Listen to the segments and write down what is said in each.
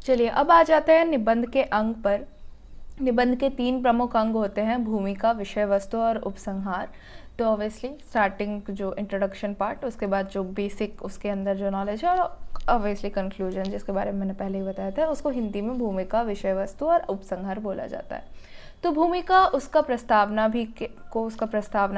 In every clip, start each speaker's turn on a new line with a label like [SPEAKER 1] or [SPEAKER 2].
[SPEAKER 1] चलिए अब आ जाते हैं निबंध के अंग पर। निबंध के 3 प्रमुख अंग होते हैं, भूमिका, विषय वस्तु और उपसंहार। तो ऑब्वियसली स्टार्टिंग जो इंट्रोडक्शन पार्ट, उसके बाद जो बेसिक उसके अंदर जो नॉलेज है, और ऑब्वियसली कंक्लूजन जिसके बारे में मैंने पहले ही बताया था, उसको हिंदी में भूमिका, विषय वस्तु और उपसंहार बोला जाता है। तो भूमिका उसका प्रस्तावना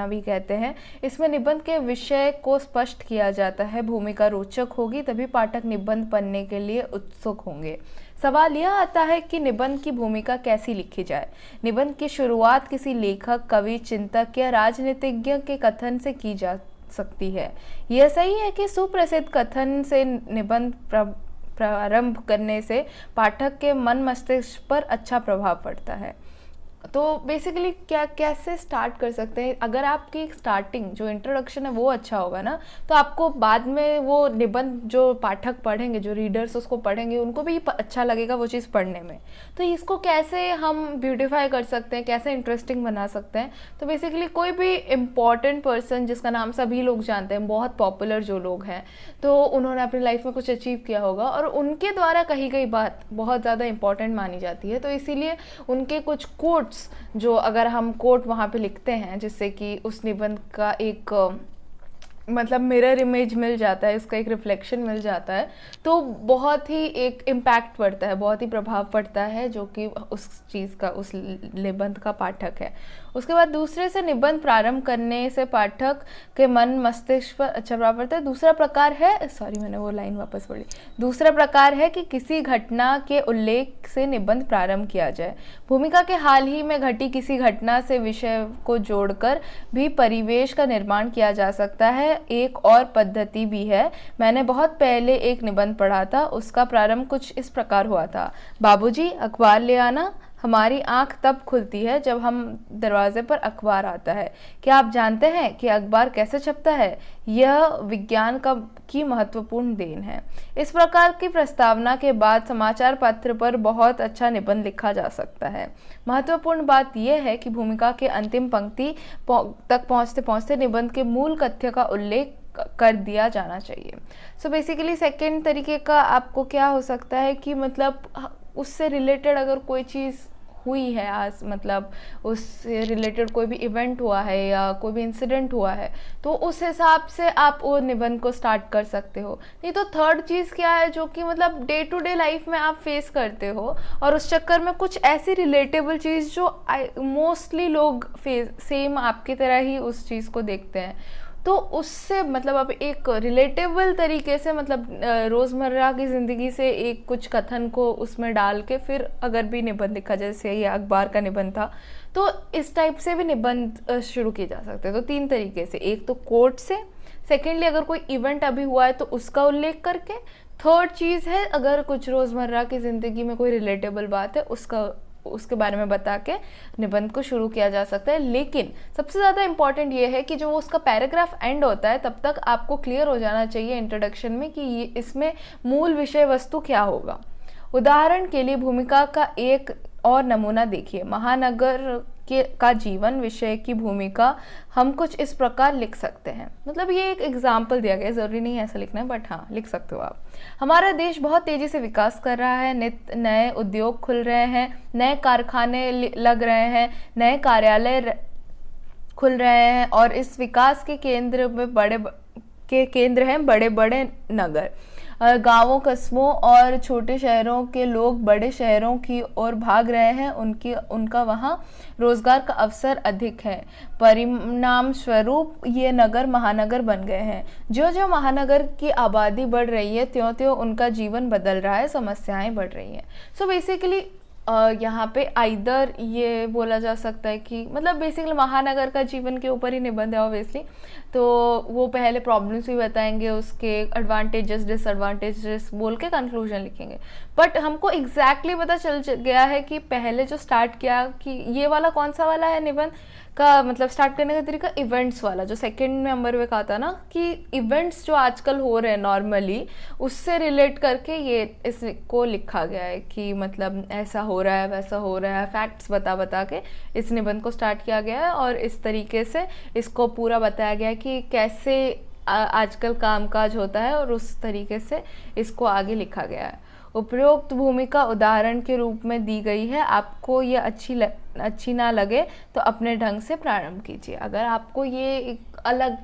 [SPEAKER 1] भी कहते हैं। इसमें निबंध के विषय को स्पष्ट किया जाता है। भूमिका रोचक होगी तभी पाठक निबंध पढ़ने के लिए उत्सुक होंगे। सवाल यह आता है कि निबंध की भूमिका कैसी लिखी जाए। निबंध की शुरुआत किसी लेखक, कवि, चिंतक या राजनीतिज्ञ के कथन से की जा सकती है। यह सही है कि सुप्रसिद्ध कथन से निबंध प्रारंभ करने से पाठक के मन मस्तिष्क पर अच्छा प्रभाव पड़ता है। तो बेसिकली क्या कैसे स्टार्ट कर सकते हैं, अगर आपकी स्टार्टिंग जो इंट्रोडक्शन है वो अच्छा होगा ना, तो आपको बाद में वो निबंध जो पाठक पढ़ेंगे, जो रीडर्स उसको पढ़ेंगे, उनको भी अच्छा लगेगा वो चीज़ पढ़ने में। तो इसको कैसे हम ब्यूटीफाई कर सकते हैं, कैसे इंटरेस्टिंग बना सकते हैं। तो बेसिकली कोई भी इम्पॉर्टेंट पर्सन जिसका नाम सभी लोग जानते हैं, बहुत पॉपुलर जो लोग हैं, तो उन्होंने अपनी लाइफ में कुछ अचीव किया होगा और उनके द्वारा कही गई बात बहुत ज़्यादा इंपॉर्टेंट मानी जाती है। तो इसीलिए उनके कुछ कोट्स, जो अगर हम कोट वहाँ पे लिखते हैं, जिससे कि उस निबंध का एक मतलब मिरर इमेज मिल जाता है, इसका एक रिफ्लेक्शन मिल जाता है, तो बहुत ही एक इम्पैक्ट पड़ता है, बहुत ही प्रभाव पड़ता है जो कि उस चीज़ का, उस निबंध का पाठक है। उसके बाद दूसरे से निबंध प्रारंभ करने से पाठक के मन मस्तिष्क पर अच्छा प्रभाव पड़ता है। दूसरा प्रकार है, सॉरी मैंने वो लाइन वापस पढ़ी, दूसरा प्रकार है कि किसी घटना के उल्लेख से निबंध प्रारंभ किया जाए। भूमिका के हाल ही में घटी किसी घटना से विषय को जोड़कर भी परिवेश का निर्माण किया जा सकता है। एक और पद्धति भी है। मैंने बहुत पहले एक निबंध पढ़ा था, उसका प्रारंभ कुछ इस प्रकार हुआ था। बाबूजी अखबार ले आना। हमारी आंख तब खुलती है जब हम दरवाजे पर अखबार आता है। क्या आप जानते हैं कि अखबार कैसे छपता है? यह विज्ञान की महत्वपूर्ण देन है। इस प्रकार की प्रस्तावना के बाद समाचार पत्र पर बहुत अच्छा निबंध लिखा जा सकता है। महत्वपूर्ण बात यह है कि भूमिका के अंतिम पंक्ति तक पहुंचते पहुंचते निबंध के मूल कथ्य का उल्लेख कर दिया जाना चाहिए। सो बेसिकली सेकेंड तरीके का आपको क्या हो सकता है कि मतलब उससे रिलेटेड अगर कोई चीज़ हुई है आज, मतलब उससे रिलेटेड कोई भी इवेंट हुआ है या कोई भी इंसिडेंट हुआ है, तो उस हिसाब से आप वो निबंध को स्टार्ट कर सकते हो। नहीं तो थर्ड चीज़ क्या है जो कि मतलब डे टू डे लाइफ में आप फेस करते हो और उस चक्कर में कुछ ऐसी रिलेटेबल चीज़ जो मोस्टली लोग सेम आपकी तरह ही उस चीज़ को देखते हैं, तो उससे मतलब अब एक रिलेटेबल तरीके से, मतलब रोज़मर्रा की ज़िंदगी से एक कुछ कथन को उसमें डाल के फिर अगर भी निबंध लिखा, जैसे ये अखबार का निबंध था, तो इस टाइप से भी निबंध शुरू किए जा सकते हैं। तो 3 तरीके से, एक तो कोट से, सेकेंडली अगर कोई इवेंट अभी हुआ है तो उसका उल्लेख करके, थर्ड चीज़ है अगर कुछ रोज़मर्रा की ज़िंदगी में कोई रिलेटेबल बात है उसके बारे में बता के निबंध को शुरू किया जा सकता है। लेकिन सबसे ज़्यादा इंपॉर्टेंट ये है कि जो उसका पैराग्राफ एंड होता है तब तक आपको क्लियर हो जाना चाहिए इंट्रोडक्शन में कि इसमें मूल विषय वस्तु क्या होगा। उदाहरण के लिए भूमिका का एक और नमूना देखिए। महानगर का जीवन विषय की भूमिका हम कुछ इस प्रकार लिख सकते हैं। मतलब ये एक एग्जाम्पल दिया गया है, ज़रूरी नहीं है ऐसा लिखना है, बट हाँ लिख सकते हो आप। हमारा देश बहुत तेज़ी से विकास कर रहा है, नित्य नए उद्योग खुल रहे हैं, नए कारखाने लग रहे हैं, नए कार्यालय खुल रहे हैं और इस विकास के केंद्र में बड़े बड़े नगर। गांवों, कस्बों और छोटे शहरों के लोग बड़े शहरों की ओर भाग रहे हैं। उनका वहां रोजगार का अवसर अधिक है। परिणाम स्वरूप ये नगर महानगर बन गए हैं। जो जो महानगर की आबादी बढ़ रही है त्यों त्यों उनका जीवन बदल रहा है, समस्याएं बढ़ रही हैं। सो बेसिकली यहाँ पे आइदर ये बोला जा सकता है कि मतलब बेसिकली महानगर का जीवन के ऊपर ही निबंध है ऑब्वियसली, तो वो पहले प्रॉब्लम्स भी बताएंगे, उसके एडवांटेजेस डिसएडवांटेजेस बोल के कंक्लूजन लिखेंगे। बट हमको एग्जैक्टली पता चल गया है कि पहले जो स्टार्ट किया कि ये वाला कौन सा वाला है निबंध का, मतलब स्टार्ट करने का तरीका इवेंट्स वाला, जो सेकंड नंबर पे कहा था ना कि इवेंट्स जो आजकल हो रहे हैं नॉर्मली, उससे रिलेट करके ये इसको लिखा गया है कि मतलब ऐसा हो रहा है, वैसा हो रहा है, फैक्ट्स बता के इस निबंध को स्टार्ट किया गया है और इस तरीके से इसको पूरा बताया गया है कि कैसे आजकल कामकाज होता है और उस तरीके से इसको आगे लिखा गया है। उपरोक्त भूमिका उदाहरण के रूप में दी गई है, आपको ये अच्छी ना लगे तो अपने ढंग से प्रारंभ कीजिए। अगर आपको ये एक अलग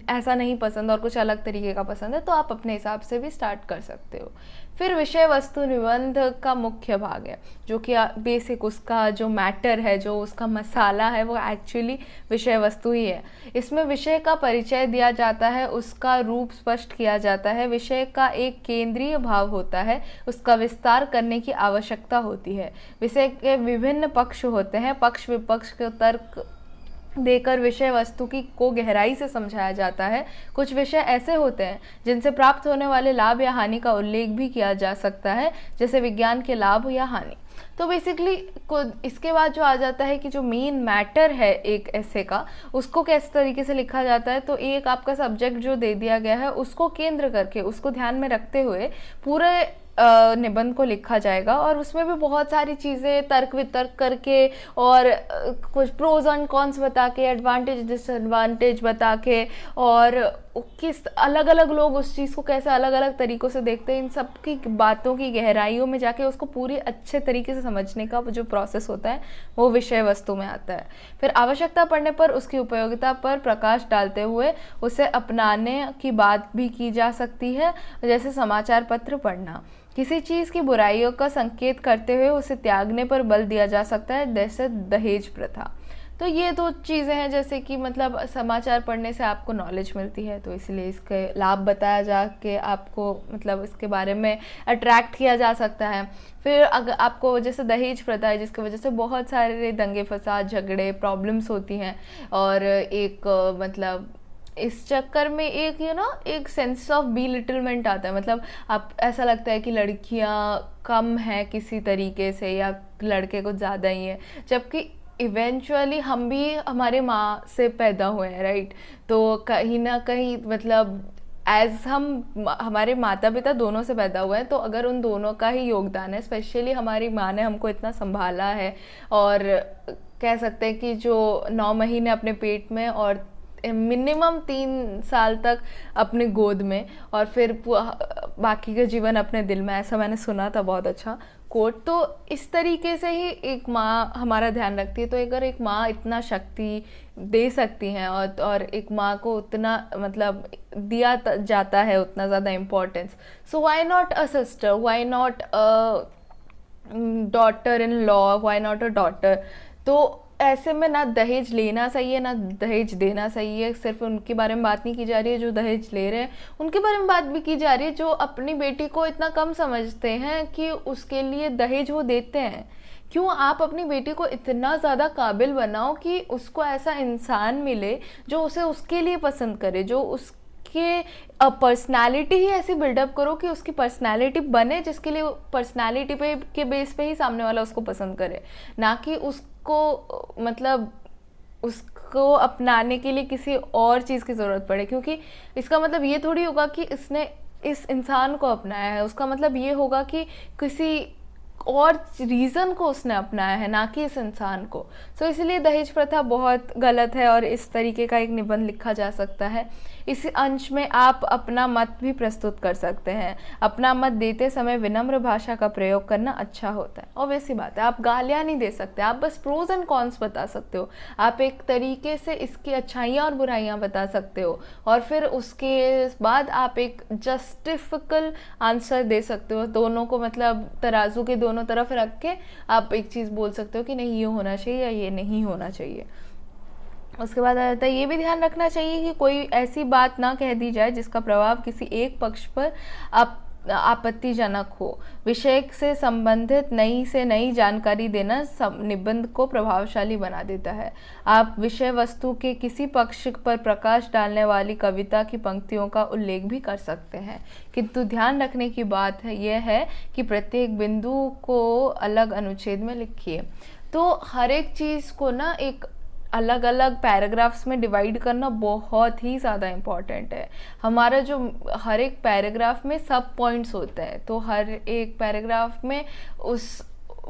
[SPEAKER 1] ऐसा नहीं पसंद और कुछ अलग तरीके का पसंद है तो आप अपने हिसाब से भी स्टार्ट कर सकते हो। फिर विषय वस्तु निबंध का मुख्य भाग है, जो कि बेसिक उसका जो मैटर है, जो उसका मसाला है, वो एक्चुअली विषय वस्तु ही है। इसमें विषय का परिचय दिया जाता है, उसका रूप स्पष्ट किया जाता है, विषय का एक केंद्रीय भाव होता है, उसका विस्तार करने की आवश्यकता होती है। विषय के विभिन्न पक्ष होते हैं, पक्ष विपक्ष के तर्क देकर विषय वस्तु की को गहराई से समझाया जाता है। कुछ विषय ऐसे होते हैं जिनसे प्राप्त होने वाले लाभ या हानि का उल्लेख भी किया जा सकता है, जैसे विज्ञान के लाभ या हानि। तो बेसिकली इसके बाद जो आ जाता है कि जो मेन मैटर है एक ऐसे का, उसको किस तरीके से लिखा जाता है। तो एक आपका सब्जेक्ट जो दे दिया गया है उसको केंद्र करके, उसको ध्यान में रखते हुए पूरे निबंध को लिखा जाएगा, और उसमें भी बहुत सारी चीज़ें तर्क वितर्क करके और कुछ प्रोज एंड कॉन्स बता के, एडवांटेज डिसएडवांटेज बता के, और किस अलग अलग लोग उस चीज़ को कैसे अलग अलग तरीक़ों से देखते हैं, इन सब की बातों की गहराइयों में जाके उसको पूरी अच्छे तरीके से समझने का जो प्रोसेस होता है वो विषय वस्तु में आता है। फिर आवश्यकता पड़ने पर उसकी उपयोगिता पर प्रकाश डालते हुए उसे अपनाने की बात भी की जा सकती है, जैसे समाचार पत्र पढ़ना। किसी चीज़ की बुराइयों का संकेत करते हुए उसे त्यागने पर बल दिया जा सकता है, जैसे दहेज प्रथा। तो ये दो चीज़ें हैं, जैसे कि मतलब समाचार पढ़ने से आपको नॉलेज मिलती है, तो इसलिए इसके लाभ बताया जा के आपको मतलब इसके बारे में अट्रैक्ट किया जा सकता है। फिर अगर आपको जैसे दहेज प्रथा है, जिसकी वजह से बहुत सारे दंगे फसाद झगड़े प्रॉब्लम्स होती हैं, और एक मतलब इस चक्कर में एक एक सेंस ऑफ बिलिटलमेंट आता है। मतलब आप ऐसा लगता है कि लड़कियां कम हैं किसी तरीके से, या लड़के कुछ ज़्यादा ही हैं, जबकि इवेंचुअली हम भी हमारे माँ से पैदा हुए हैं, राइट। तो कहीं ना कहीं मतलब हम हमारे माता पिता दोनों से पैदा हुए हैं, तो अगर उन दोनों का ही योगदान है, स्पेशली हमारी माँ ने हमको इतना संभाला है, और कह सकते हैं कि जो 9 महीने अपने पेट में और मिनिमम 3 साल तक अपने गोद में, और फिर बाकी का जीवन अपने दिल में, ऐसा मैंने सुना था, बहुत अच्छा कोट। तो इस तरीके से ही एक माँ हमारा ध्यान रखती है। तो अगर एक माँ इतना शक्ति दे सकती हैं, और एक माँ को उतना मतलब दिया जाता है उतना ज़्यादा importance, so why not a sister, why not a daughter in law, why not a daughter. तो ऐसे में ना दहेज लेना सही है ना दहेज देना सही है। सिर्फ उनके बारे में बात नहीं की जा रही है जो दहेज ले रहे हैं, उनके बारे में बात भी की जा रही है जो अपनी बेटी को इतना कम समझते हैं कि उसके लिए दहेज वो देते हैं। क्यों आप अपनी बेटी को इतना ज़्यादा काबिल बनाओ कि उसको ऐसा इंसान मिले जो उसे उसके लिए पसंद करे, जो उसके पर्सनालिटी ही ऐसी बिल्डअप करो कि उसकी पर्सनालिटी बने, जिसके लिए पर्सनालिटी पे के बेस पे ही सामने वाला उसको पसंद करे, ना कि उसको मतलब उसको अपनाने के लिए किसी और चीज़ की ज़रूरत पड़े। क्योंकि इसका मतलब ये थोड़ी होगा कि इसने इस इंसान को अपनाया है, उसका मतलब ये होगा कि किसी और रीज़न को उसने अपनाया है, ना कि इस इंसान को। सो इसलिए दहेज प्रथा बहुत गलत है, और इस तरीके का एक निबंध लिखा जा सकता है। इस अंश में आप अपना मत भी प्रस्तुत कर सकते हैं। अपना मत देते समय विनम्र भाषा का प्रयोग करना अच्छा होता है। ऑब्वियस सी बात है, आप गालियाँ नहीं दे सकते, आप बस प्रोज एंड कॉन्स बता सकते हो। आप एक तरीके से इसकी अच्छाइयाँ और बुराइयाँ बता सकते हो, और फिर उसके बाद आप एक जस्टिफिकल आंसर दे सकते हो। दोनों को मतलब तराजू के दोनों तरफ रख के आप एक चीज़ बोल सकते हो कि नहीं ये होना चाहिए या ये नहीं होना चाहिए। उसके बाद आ जाता है ये भी ध्यान रखना चाहिए कि कोई ऐसी बात ना कह दी जाए जिसका प्रभाव किसी एक पक्ष पर आपत्तिजनक हो। विषय से संबंधित नई से नई जानकारी देना निबंध को प्रभावशाली बना देता है। आप विषय वस्तु के किसी पक्ष पर प्रकाश डालने वाली कविता की पंक्तियों का उल्लेख भी कर सकते हैं, किंतु ध्यान रखने की बात है यह है कि प्रत्येक बिंदु को अलग अनुच्छेद में लिखिए। तो हर एक चीज़ को ना एक अलग अलग पैराग्राफ्स में डिवाइड करना बहुत ही ज़्यादा इम्पॉर्टेंट है। हमारा जो हर एक पैराग्राफ में सब पॉइंट्स होते हैं, तो हर एक पैराग्राफ में उस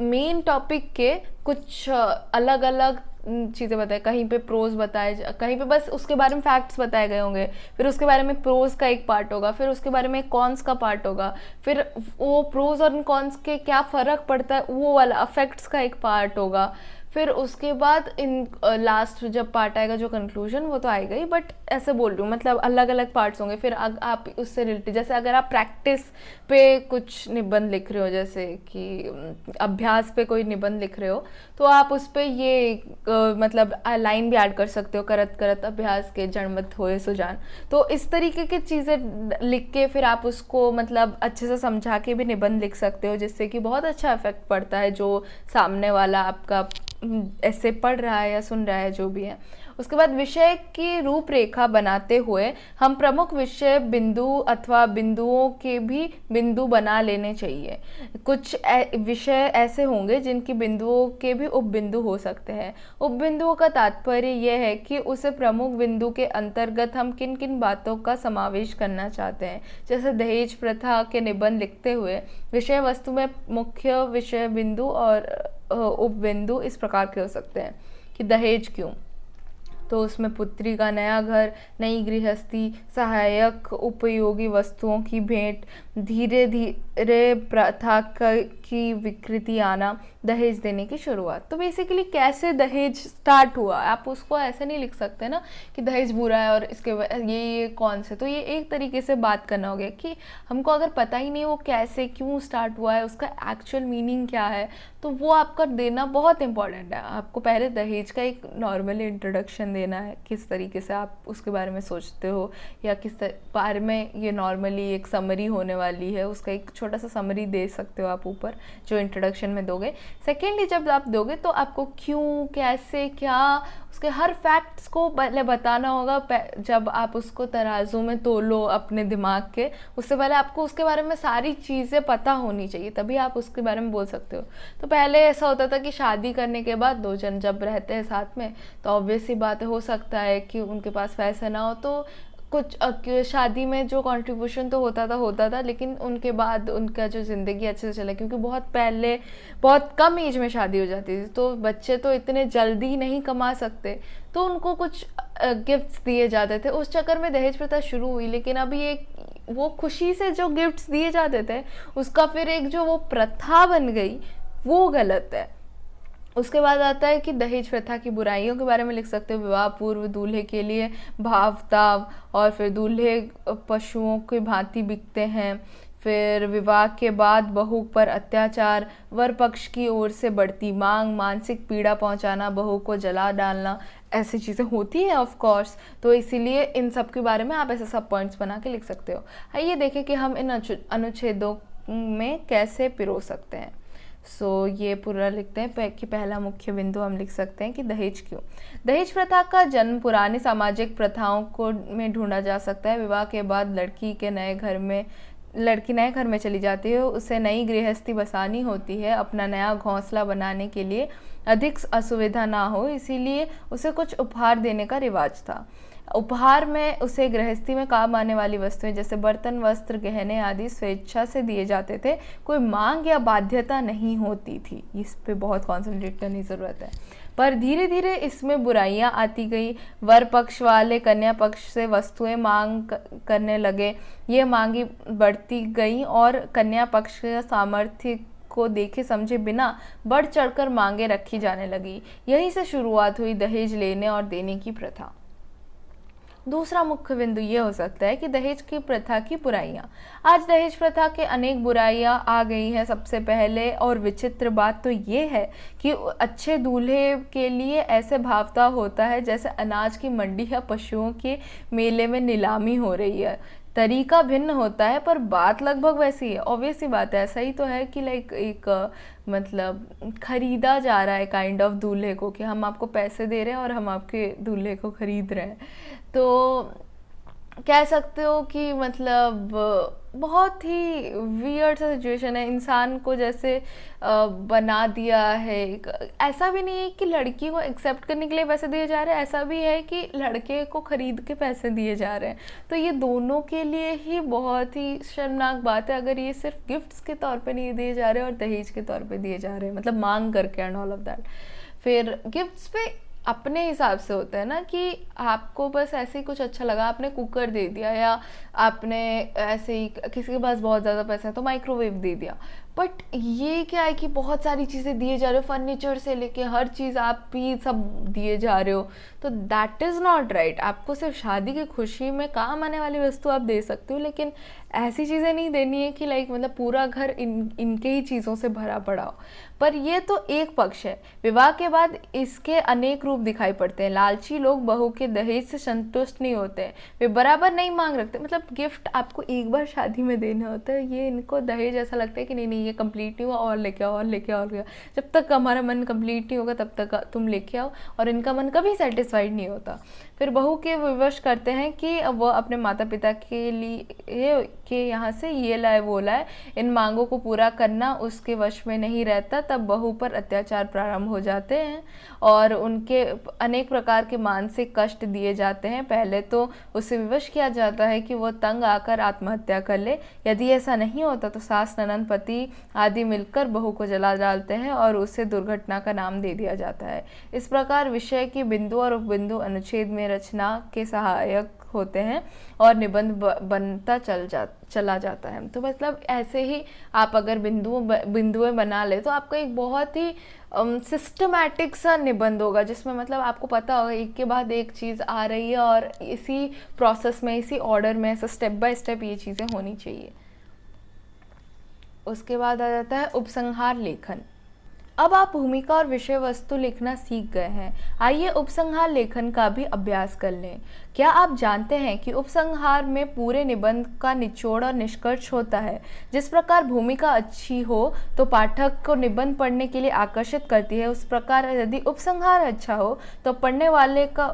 [SPEAKER 1] मेन टॉपिक के कुछ अलग अलग चीज़ें बताए, कहीं पे प्रोज बताए, कहीं पे बस उसके बारे में फैक्ट्स बताए गए होंगे, फिर उसके बारे में प्रोज का एक पार्ट होगा, फिर उसके बारे में कॉन्स का पार्ट होगा, फिर वो प्रोज और कॉन्स के क्या फ़र्क पड़ता है वो वाला अफेक्ट्स का एक पार्ट होगा, फिर उसके बाद इन लास्ट जब पार्ट आएगा जो कंक्लूजन वो तो आएगा ही, बट ऐसे बोल रही हूँ मतलब अलग अलग पार्ट्स होंगे। फिर आप उससे रिलेटेड, जैसे अगर आप प्रैक्टिस पे कुछ निबंध लिख रहे हो, जैसे कि अभ्यास पे कोई निबंध लिख रहे हो, तो आप उस पर ये मतलब लाइन भी ऐड कर सकते हो, करत करत अभ्यास के जड़मत होए सुजान। तो इस तरीके की चीज़ें लिख के फिर आप उसको मतलब अच्छे से समझा के भी निबंध लिख सकते हो, जिससे कि बहुत अच्छा इफेक्ट पड़ता है जो सामने वाला आपका ऐसे पढ़ रहा है या सुन रहा है जो भी है। उसके बाद विषय की रूपरेखा बनाते हुए हम प्रमुख विषय बिंदु अथवा बिंदुओं के भी बिंदु बना लेने चाहिए। कुछ विषय ऐसे होंगे जिनकी बिंदुओं के भी उपबिंदु हो सकते हैं। उपबिंदुओं का तात्पर्य यह है कि उसे प्रमुख बिंदु के अंतर्गत हम किन किन बातों का समावेश करना चाहते हैं। जैसे दहेज प्रथा के निबंध लिखते हुए विषय वस्तु में मुख्य विषय बिंदु और उपबिंदु इस प्रकार के हो सकते हैं कि दहेज क्यों, तो उसमें पुत्री का नया घर, नई गृहस्थी, सहायक उपयोगी वस्तुओं की भेंट, धीरे धीरे प्रथा की विकृति आना, दहेज देने की शुरुआत। तो बेसिकली कैसे दहेज स्टार्ट हुआ, आप उसको ऐसे नहीं लिख सकते ना कि दहेज बुरा है और इसके ये कौन से। तो ये एक तरीके से बात करना हो गया कि हमको अगर पता ही नहीं वो कैसे क्यों स्टार्ट हुआ है, उसका एक्चुअल मीनिंग क्या है, तो वो आपका देना बहुत इंपॉर्टेंट है। आपको पहले दहेज का एक नॉर्मली इंट्रोडक्शन देना है, किस तरीके से आप उसके बारे में सोचते हो या किस बारे में ये नॉर्मली एक समरी होने वाली है, उसका एक छोटा सा समरी दे सकते हो आप ऊपर जो इंट्रोडक्शन में दोगे। सेकेंडली जब आप दोगे तो आपको क्यों, कैसे, क्या, उसके हर फैक्ट्स को पहले बताना होगा। जब आप उसको तराजू में तोलो अपने दिमाग के, उससे पहले आपको उसके बारे में सारी चीज़ें पता होनी चाहिए, तभी आप उसके बारे में बोल सकते हो। तो पहले ऐसा होता था कि शादी करने के बाद दो जन जब रहते हैं साथ में तो ऑब्वियस सी बात हो सकता है कि उनके पास पैसा ना हो, तो कुछ शादी में जो कंट्रीब्यूशन तो होता था, लेकिन उनके बाद उनका जो ज़िंदगी अच्छे से चला, क्योंकि बहुत पहले बहुत कम एज में शादी हो जाती थी, तो बच्चे तो इतने जल्दी नहीं कमा सकते, तो उनको कुछ गिफ्ट्स दिए जाते थे। उस चक्कर में दहेज प्रथा शुरू हुई, लेकिन अभी एक वो खुशी से जो गिफ्ट्स दिए जाते थे उसका फिर एक जो वो प्रथा बन गई वो गलत है। उसके बाद आता है कि दहेज प्रथा की बुराइयों के बारे में लिख सकते हो। विवाह पूर्व दूल्हे के लिए भावताव, और फिर दूल्हे पशुओं की भांति बिकते हैं। फिर विवाह के बाद बहू पर अत्याचार, वर पक्ष की ओर से बढ़ती मांग, मानसिक पीड़ा पहुंचाना, बहू को जला डालना, ऐसी चीज़ें होती हैं ऑफ कोर्स। तो इसीलिए इन सब के बारे में आप ऐसे सब पॉइंट्स बना के लिख सकते हो। आइए देखें कि हम इन अनुच्छेदों में कैसे पिरो सकते हैं। ये पूरा लिखते हैं कि पहला मुख्य बिंदु हम लिख सकते हैं कि दहेज क्यों। दहेज प्रथा का जन्म पुरानी सामाजिक प्रथाओं को में ढूंढा जा सकता है। विवाह के बाद लड़की नए घर में चली जाती है, उसे नई गृहस्थी बसानी होती है। अपना नया घोंसला बनाने के लिए अधिक असुविधा ना हो, इसीलिए उसे कुछ उपहार देने का रिवाज था। उपहार में उसे गृहस्थी में काम आने वाली वस्तुएं जैसे बर्तन, वस्त्र, गहने आदि स्वेच्छा से दिए जाते थे, कोई मांग या बाध्यता नहीं होती थी। इस पे बहुत कॉन्सेंट्रेट करने की ज़रूरत है। पर धीरे धीरे इसमें बुराइयां आती गई। वर पक्ष वाले कन्या पक्ष से वस्तुएं मांग करने लगे, ये मांगी बढ़ती गई और कन्या पक्ष के सामर्थ्य को देखे समझे बिना बढ़ चढ़कर मांगे रखी जाने लगी। यहीं से शुरुआत हुई दहेज लेने और देने की प्रथा। दूसरा मुख्य बिंदु ये हो सकता है कि दहेज की प्रथा की बुराइयां। आज दहेज प्रथा के अनेक बुराइयां आ गई हैं। सबसे पहले और विचित्र बात तो ये है कि अच्छे दूल्हे के लिए ऐसे भावता होता है जैसे अनाज की मंडी या पशुओं के मेले में नीलामी हो रही है। तरीका भिन्न होता है पर बात लगभग वैसी है। ऑब्वियस सी बात है, ऐसा ही तो है कि लाइक एक मतलब खरीदा जा रहा है काइंड ऑफ दूल्हे को, कि हम आपको पैसे दे रहे हैं और हम आपके दूल्हे को खरीद रहे हैं। तो कह सकते हो कि मतलब बहुत ही वियर्ड सा सिचुएशन है। इंसान को जैसे बना दिया है। ऐसा भी नहीं है कि लड़की को एक्सेप्ट करने के लिए पैसे दिए जा रहे हैं, ऐसा भी है कि लड़के को खरीद के पैसे दिए जा रहे हैं। तो ये दोनों के लिए ही बहुत ही शर्मनाक बात है अगर ये सिर्फ गिफ्ट्स के तौर पे नहीं दिए जा रहे और दहेज के तौर पे दिए जा रहे हैं, मतलब मांग करके एंड ऑल ऑफ दैट। फिर गिफ्ट्स पे अपने हिसाब से होता है ना, कि आपको बस ऐसे ही कुछ अच्छा लगा, आपने कुकर दे दिया, या आपने ऐसे ही किसी के पास बहुत ज़्यादा पैसा है तो माइक्रोवेव दे दिया। बट ये क्या है कि बहुत सारी चीज़ें दिए जा रहे हो, फर्नीचर से लेके हर चीज़ आप ही सब दिए जा रहे हो, तो दैट इज़ नॉट राइट। आपको सिर्फ शादी की खुशी में काम आने वाली वस्तु आप दे सकते हो, लेकिन ऐसी चीज़ें नहीं देनी है कि लाइक मतलब पूरा घर इनके ही चीज़ों से भरा पड़ा हो। पर ये तो एक पक्ष है। विवाह के बाद इसके अनेक रूप दिखाई पड़ते हैं। लालची लोग बहू के दहेज से संतुष्ट नहीं होते हैं, वे बराबर नहीं मांग रखते। मतलब गिफ्ट आपको एक बार शादी में देना होता है, ये इनको दहेज ऐसा लगता है कि नहीं नहीं ये कंप्लीट नहीं हुआ, और लेके आओ और लेके आओ और लेके आओ। जब तक हमारा मन कंप्लीट नहीं होगा तब तक तुम लेके आओ, और इनका मन कभी सेटिस्फाइड नहीं होता। फिर बहू के विवश करते हैं कि वह अपने माता पिता के लिए के यहाँ से ये लाए वो लाए, इन मांगों को पूरा करना उसके वश में नहीं रहता। तब बहू पर अत्याचार प्रारंभ हो जाते हैं और उनके अनेक प्रकार के मानसिक कष्ट दिए जाते हैं। पहले तो उसे विवश किया जाता है कि वो तंग आकर आत्महत्या कर ले। यदि ऐसा नहीं होता तो सास, ननद, पति आदि मिलकर बहू को जला डालते हैं और उसे दुर्घटना का नाम दे दिया जाता है। इस प्रकार विषय की बिंदु और उपबिंदु अनुच्छेद में रचना के सहायक होते हैं और निबंध बनता चला जाता है। तो मतलब ऐसे ही आप अगर बिंदुएं बना ले तो आपका एक बहुत ही सिस्टमैटिक सा निबंध होगा, जिसमें मतलब आपको पता होगा एक के बाद एक चीज़ आ रही है और इसी प्रोसेस में, इसी ऑर्डर में, ऐसा स्टेप बाय स्टेप ये चीज़ें होनी चाहिए। उसके बाद आ जाता है उपसंहार लेखन। अब आप भूमिका और विषय वस्तु लिखना सीख गए हैं, आइए उपसंहार लेखन का भी अभ्यास कर लें। क्या आप जानते हैं कि उपसंहार में पूरे निबंध का निचोड़ और निष्कर्ष होता है? जिस प्रकार भूमिका अच्छी हो तो पाठक को निबंध पढ़ने के लिए आकर्षित करती है, उस प्रकार यदि उपसंहार अच्छा हो तो पढ़ने वाले का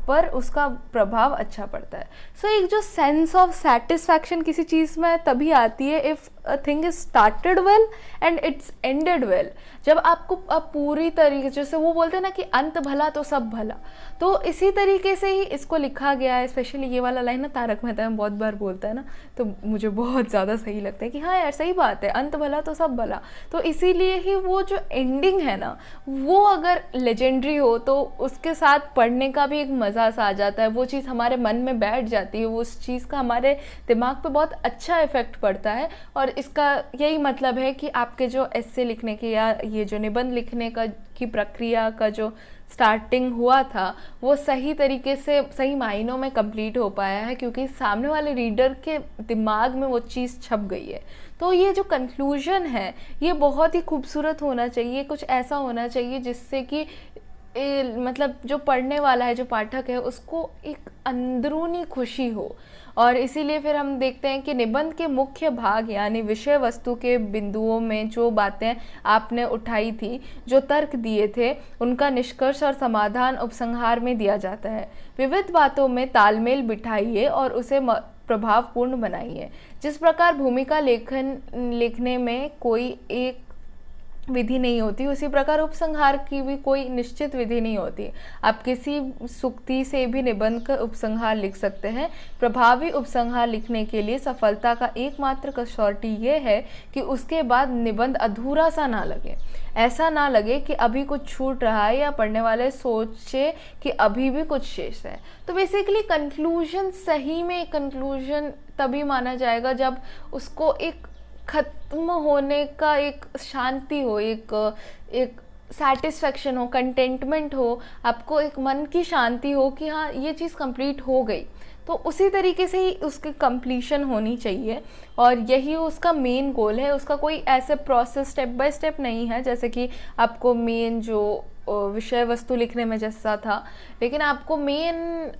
[SPEAKER 1] पर उसका प्रभाव अच्छा पड़ता है। सो एक जो सेंस ऑफ सेटिस्फैक्शन किसी चीज़ में तभी आती है if a thing is started well and it's ended well. जब आपको अब पूरी तरीके, जैसे वो बोलते हैं ना कि अंत भला तो सब भला, तो इसी तरीके से ही इसको लिखा गया है। स्पेशली ये वाला लाइन ना तारक मेहता में बहुत बार बोलता है ना, तो मुझे बहुत ज़्यादा सही लगता है कि हाँ यार सही बात है, अंत भला तो सब भला। तो इसीलिए ही वो जो एंडिंग है ना, वो अगर लेजेंडरी हो तो उसके साथ पढ़ने का भी एक मज़ा सा आ जाता है। वो चीज़ हमारे मन में बैठ जाती है, वो उस चीज़ का हमारे दिमाग पे बहुत अच्छा इफेक्ट पड़ता है। और इसका यही मतलब है कि आपके जो एस्से लिखने के या ये जो निबंध लिखने का की प्रक्रिया का जो स्टार्टिंग हुआ था वो सही तरीके से, सही मायनों में कंप्लीट हो पाया है, क्योंकि सामने वाले रीडर के दिमाग में वो चीज़ छप गई है। तो ये जो कंक्लूजन है ये बहुत ही खूबसूरत होना चाहिए, कुछ ऐसा होना चाहिए जिससे कि मतलब जो पढ़ने वाला है, जो पाठक है, उसको एक अंदरूनी खुशी हो। और इसीलिए फिर हम देखते हैं कि निबंध के मुख्य भाग यानी विषय वस्तु के बिंदुओं में जो बातें आपने उठाई थी, जो तर्क दिए थे, उनका निष्कर्ष और समाधान उपसंहार में दिया जाता है। विविध बातों में तालमेल बिठाइए और उसे प्रभावपूर्ण बनाइए। जिस प्रकार भूमिका लिखने में कोई एक विधि नहीं होती, उसी प्रकार उपसंहार की भी कोई निश्चित विधि नहीं होती। आप किसी सूक्ति से भी निबंध का उपसंहार लिख सकते हैं। प्रभावी उपसंहार लिखने के लिए सफलता का एकमात्र कसौटी ये है कि उसके बाद निबंध अधूरा सा ना लगे। ऐसा ना लगे कि अभी कुछ छूट रहा है या पढ़ने वाले सोचे कि अभी भी कुछ शेष है। तो बेसिकली कंक्लूजन, सही में कंक्लूजन तभी माना जाएगा जब उसको एक ख़त्म होने का एक शांति हो, एक सेटिस्फेक्शन हो, कंटेंटमेंट हो, आपको एक मन की शांति हो कि हाँ ये चीज़ कंप्लीट हो गई। तो उसी तरीके से ही उसकी कंप्लीशन होनी चाहिए और यही उसका मेन गोल है। उसका कोई ऐसे प्रोसेस स्टेप बाय स्टेप नहीं है जैसे कि आपको मेन जो विषय वस्तु लिखने में जैसा था, लेकिन आपको मेन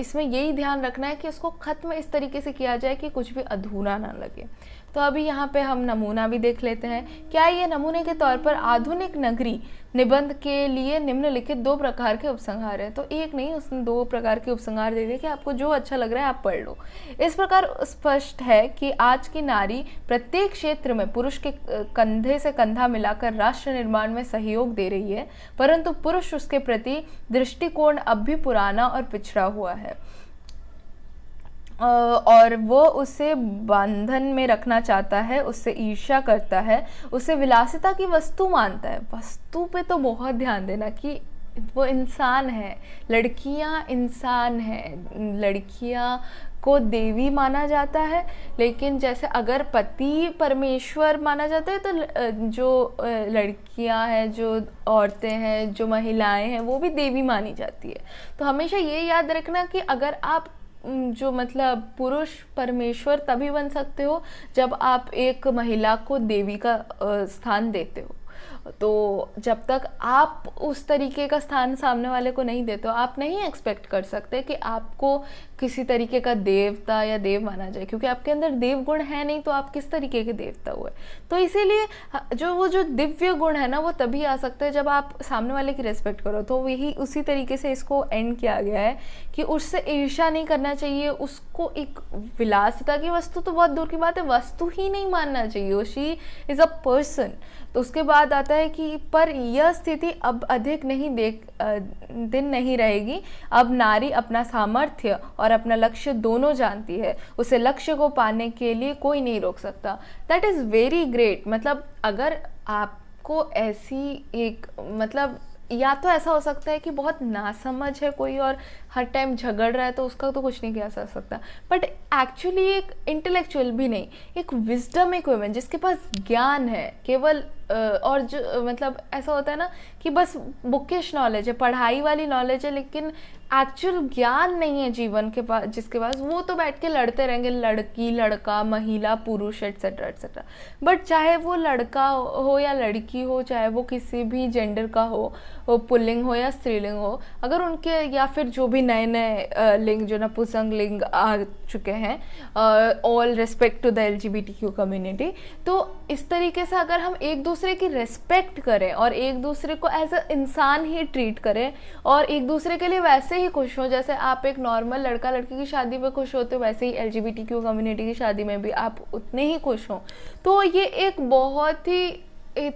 [SPEAKER 1] इसमें यही ध्यान रखना है कि उसको ख़त्म इस तरीके से किया जाए कि कुछ भी अधूरा ना लगे। तो अभी यहाँ पे हम नमूना भी देख लेते हैं। क्या ये नमूने के तौर पर आधुनिक नगरी निबंध के लिए निम्नलिखित 2 प्रकार के उपसंहार हैं। तो एक नहीं, उसने 2 प्रकार के उपसंहार दे दिए कि आपको जो अच्छा लग रहा है आप पढ़ लो। इस प्रकार स्पष्ट है कि आज की नारी प्रत्येक क्षेत्र में पुरुष के कंधे से कंधा मिलाकर राष्ट्र निर्माण में सहयोग दे रही है, परंतु पुरुष उसके प्रति दृष्टिकोण अब भी पुराना और पिछड़ा हुआ है और वो उसे बंधन में रखना चाहता है, उससे ईर्ष्या करता है, उसे विलासिता की वस्तु मानता है। वस्तु पे तो बहुत ध्यान देना कि वो इंसान है, लड़कियां इंसान हैं, लड़कियां को देवी माना जाता है। लेकिन जैसे अगर पति परमेश्वर माना जाता है तो जो लड़कियां हैं, जो औरतें हैं, जो महिलाएं हैं, वो भी देवी मानी जाती है। तो हमेशा ये याद रखना कि अगर आप जो मतलब पुरुष परमेश्वर तभी बन सकते हो जब आप एक महिला को देवी का स्थान देते हो। तो जब तक आप उस तरीके का स्थान सामने वाले को नहीं देते हो, आप नहीं एक्सपेक्ट कर सकते कि आपको किसी तरीके का देवता या देव माना जाए, क्योंकि आपके अंदर देव गुण है नहीं, तो आप किस तरीके के देवता हुए। तो इसीलिए जो दिव्य गुण है ना, वो तभी आ सकता है जब आप सामने वाले की रेस्पेक्ट करो। तो यही उसी तरीके से इसको एंड किया गया है कि उससे ईर्ष्या नहीं करना चाहिए, उसको एक विलासिता की वस्तु तो बहुत दूर की बात है, वस्तु ही नहीं मानना चाहिए, शी इज़ अ पर्सन। तो उसके बाद आता है कि पर यह स्थिति अब अधिक दिन नहीं रहेगी। अब नारी अपना सामर्थ्य और अपना लक्ष्य दोनों जानती है, उसे लक्ष्य को पाने के लिए कोई नहीं रोक सकता। That is very great. मतलब अगर आपको ऐसी एक मतलब, या तो ऐसा हो सकता है कि बहुत नासमझ है कोई और हर टाइम झगड़ रहा है, तो उसका तो कुछ नहीं किया जा सकता, बट एक्चुअली एक इंटेलेक्चुअल भी नहीं, एक विजडम, एक वुमेन जिसके पास ज्ञान है केवल और जो मतलब ऐसा होता है ना कि बस बुकिश नॉलेज है, पढ़ाई वाली नॉलेज है, लेकिन एक्चुअल ज्ञान नहीं है जीवन के पास, जिसके पास, वो तो बैठ के लड़ते रहेंगे, लड़की लड़का महिला पुरुष एट्सेट्रा एट्सेट्रा। बट चाहे वो लड़का हो या लड़की हो, चाहे वो किसी भी जेंडर का हो, वो पुल्लिंग हो या स्त्रीलिंग हो, अगर उनके या फिर जो भी नए नए लिंग जो नपुंसक लिंग आ चुके हैं, all respect to the LGBTQ community, तो इस तरीके से अगर हम एक दूसरे की रिस्पेक्ट करें और एक दूसरे को एज अ इंसान ही ट्रीट करें और एक दूसरे के लिए वैसे ही खुश हो, जैसे आप एक नॉर्मल लड़का लड़की की शादी में खुश होते हो, वैसे ही LGBTQ कम्युनिटी की शादी में भी आप उतने ही खुश हो। तो ये एक बहुत ही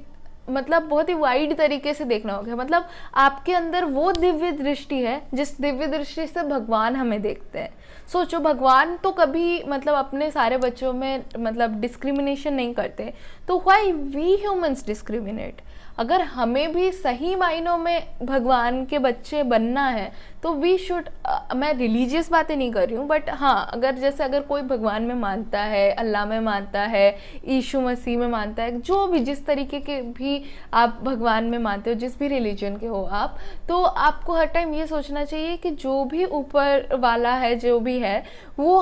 [SPEAKER 1] मतलब बहुत ही वाइड तरीके से देखना होगा। मतलब आपके अंदर वो दिव्य दृष्टि है जिस दिव्य दृष्टि से भगवान हमें देखते हैं। सोचो, भगवान तो कभी मतलब अपने सारे बच्चों में मतलब डिस्क्रिमिनेशन नहीं करते, तो व्हाई वी ह्यूमंस डिस्क्रिमिनेट? अगर हमें भी सही मायनों में भगवान के बच्चे बनना है तो वी शुड, मैं रिलीजियस बातें नहीं कर रही हूँ, बट हाँ, अगर कोई भगवान में मानता है, अल्लाह में मानता है, यीशु मसीह में मानता है, जो भी जिस तरीके के भी आप भगवान में मानते हो, जिस भी रिलीजन के हो आप, तो आपको हर टाइम ये सोचना चाहिए कि जो भी ऊपर वाला है, जो भी है, वो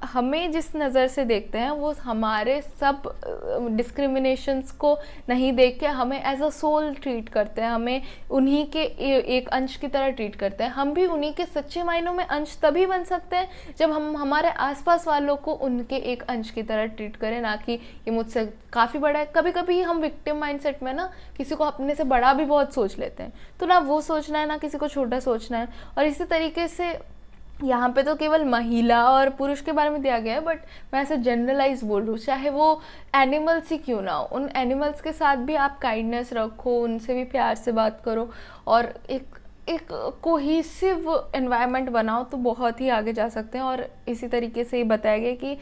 [SPEAKER 1] हमें जिस नज़र से देखते हैं, वो हमारे सब डिस्क्रिमिनेशंस को नहीं देख के हमें एज अ सोल ट्रीट करते हैं, हमें उन्हीं के एक अंश की तरह ट्रीट करते हैं। हम भी उन्हीं के सच्चे मायनों में अंश तभी बन सकते हैं जब हम हमारे आसपास वालों को उनके एक अंश की तरह ट्रीट करें, ना कि ये मुझसे काफ़ी बड़ा है। कभी कभी हम विक्टिम माइंडसेट में ना किसी को अपने से बड़ा भी बहुत सोच लेते हैं, तो ना वो सोचना है ना किसी को छोटा सोचना है। और इसी तरीके से यहाँ पे तो केवल महिला और पुरुष के बारे में दिया गया है, बट मैं ऐसे जनरलाइज बोल रही हूँ, चाहे वो एनिमल्स ही क्यों ना हो, उन एनिमल्स के साथ भी आप काइंडनेस रखो, उनसे भी प्यार से बात करो और एक कोहेसिव एनवायरनमेंट बनाओ, तो बहुत ही आगे जा सकते हैं। और इसी तरीके से ही बताया गया कि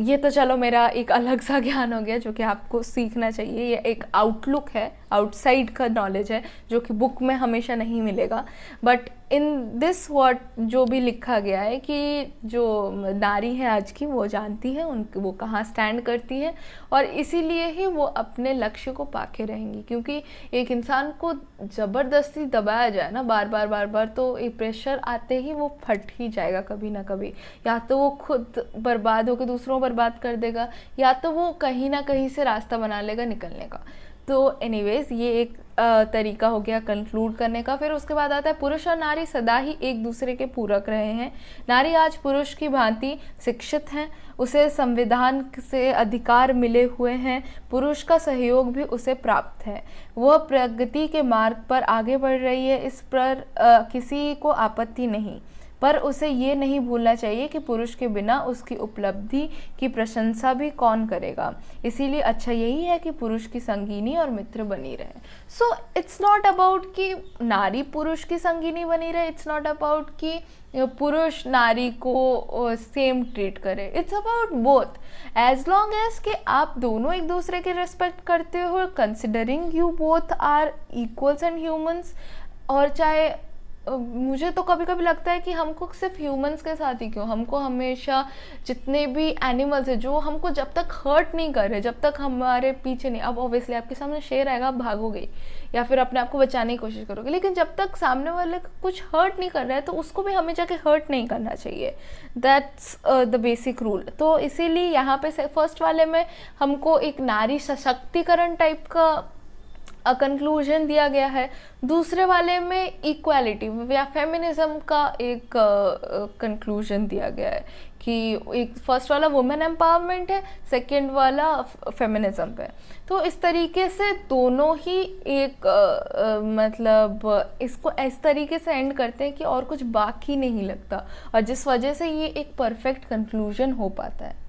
[SPEAKER 1] ये तो चलो मेरा एक अलग सा ज्ञान हो गया जो कि आपको सीखना चाहिए, ये एक आउटलुक है, आउटसाइड का नॉलेज है जो कि बुक में हमेशा नहीं मिलेगा। बट इन दिस व्हाट जो भी लिखा गया है कि जो नारी है आज की, वो जानती है वो कहाँ स्टैंड करती है, और इसीलिए ही वो अपने लक्ष्य को पाके रहेंगी। क्योंकि एक इंसान को ज़बरदस्ती दबाया जाए ना बार बार, तो एक प्रेशर आते ही वो फट ही जाएगा कभी ना कभी, या तो वो खुद बर्बाद होकर दूसरों बर्बाद कर देगा, या तो वो कहीं ना कहीं से रास्ता बना लेगा निकलने का। तो एनीवेज, ये एक तरीका हो गया कंक्लूड करने का। फिर उसके बाद आता है पुरुष और नारी सदा ही एक दूसरे के पूरक रहे हैं। नारी आज पुरुष की भांति शिक्षित हैं, उसे संविधान से अधिकार मिले हुए हैं, पुरुष का सहयोग भी उसे प्राप्त है, वह प्रगति के मार्ग पर आगे बढ़ रही है, इस पर किसी को आपत्ति नहीं। पर उसे ये नहीं भूलना चाहिए कि पुरुष के बिना उसकी उपलब्धि की प्रशंसा भी कौन करेगा। इसीलिए अच्छा यही है कि पुरुष की संगिनी और मित्र बनी रहे। सो इट्स नॉट अबाउट कि नारी पुरुष की संगिनी बनी रहे, इट्स नॉट अबाउट कि पुरुष नारी को सेम ट्रीट करे, it's about both. As long as कि आप दोनों एक दूसरे की रिस्पेक्ट करते हो, considering you both are equals and humans, और चाहे मुझे तो कभी कभी लगता है कि हमको सिर्फ ह्यूमंस के साथ ही क्यों, हमको हमेशा जितने भी एनिमल्स है जो हमको जब तक हर्ट नहीं कर रहे, जब तक हमारे पीछे नहीं, अब ऑब्वियसली आपके सामने शेर आएगा आप भागोगे या फिर अपने आप को बचाने की कोशिश करोगे, लेकिन जब तक सामने वाले को कुछ हर्ट नहीं कर रहा है तो उसको भी हमें जाके हर्ट नहीं करना चाहिए। That's the basic rule. तो इसीलिए यहाँ पे फर्स्ट वाले में हमको एक नारी सशक्तिकरण टाइप का कंक्लूजन दिया गया है, दूसरे वाले में इक्वालिटी या फेमिनिज्म का एक कंक्लूजन दिया गया है कि एक फर्स्ट वाला वुमेन एम्पावरमेंट है, सेकंड वाला फेमिनिज्म पे। तो इस तरीके से दोनों ही एक मतलब इसको इस तरीके से एंड करते हैं कि और कुछ बाकी नहीं लगता, और जिस वजह से ये एक परफेक्ट कंक्लूजन हो पाता है।